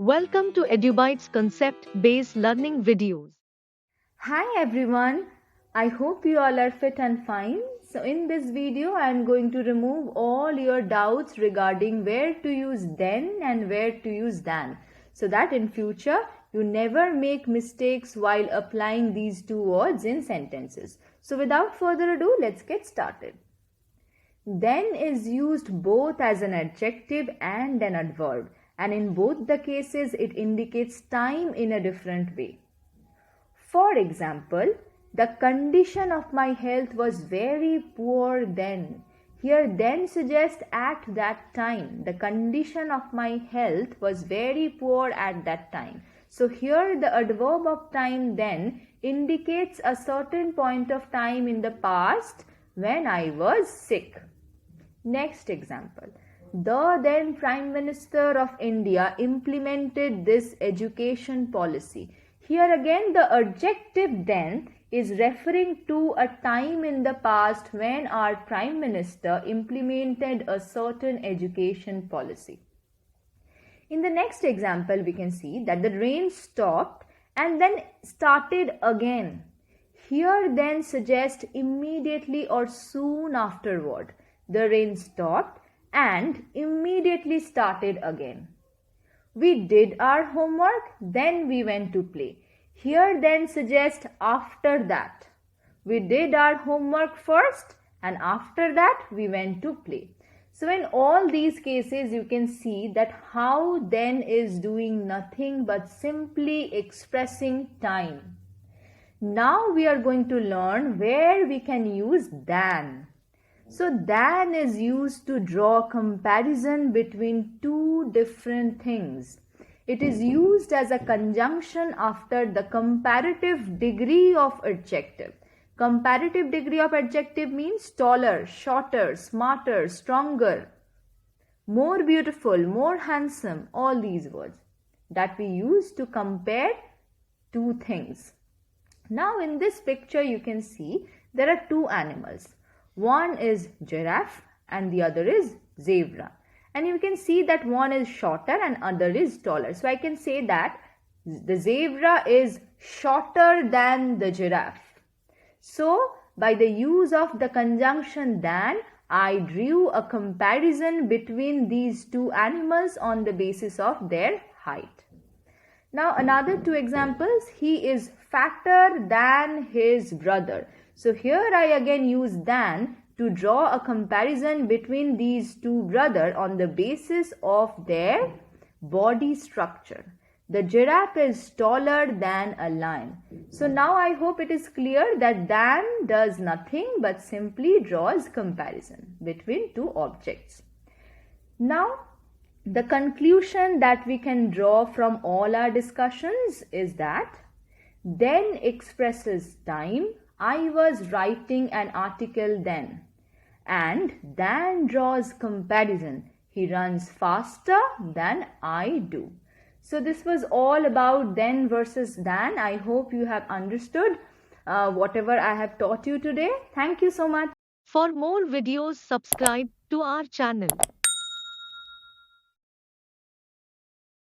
Welcome to EduBytes concept-based learning videos. Hi everyone, I hope you all are fit and fine. So in this video I am going to remove all your doubts regarding where to use then and where to use than, so that in future you never make mistakes while applying these two words in sentences. So without further ado, let's get started. Then is used both as an adjective and an adverb, and in both the cases it indicates time in a different way. For example, the condition of my health was very poor then. Here then suggests at that time. The condition of my health was very poor at that time. So here the adverb of time then indicates a certain point of time in the past when I was sick. Next example. The then Prime Minister of India implemented this education policy. Here again the adjective then is referring to a time in the past when our Prime Minister implemented a certain education policy. In the next example we can see that the rain stopped and then started again. Here then suggests immediately or soon afterward. The rain stopped and immediately started again. We did our homework, then we went to play. Here then suggests after that. We did our homework first and after that we went to play. So in all these cases you can see that how then is doing nothing but simply expressing time. Now we are going to learn where we can use than. So than is used to draw comparison between two different things. It is used as a conjunction after the comparative degree of adjective. Comparative degree of adjective means taller, shorter, smarter, stronger, more beautiful, more handsome, all these words that we use to compare two things. Now in this picture you can see there are two animals. One is giraffe and the other is zebra. And you can see that one is shorter and other is taller. So I can say that the zebra is shorter than the giraffe. So by the use of the conjunction than, I drew a comparison between these two animals on the basis of their height. Now another two examples. He is fatter than his brother. So here I again use than to draw a comparison between these two brothers on the basis of their body structure. The giraffe is taller than a lion. So now I hope it is clear that than does nothing but simply draws comparison between two objects. Now the conclusion that we can draw from all our discussions is that then expresses time. I was writing an article then. And than draws comparison. He runs faster than I do. So this was all about then versus than. I hope you have understood whatever I have taught you today. Thank you so much. For more videos, subscribe to our channel.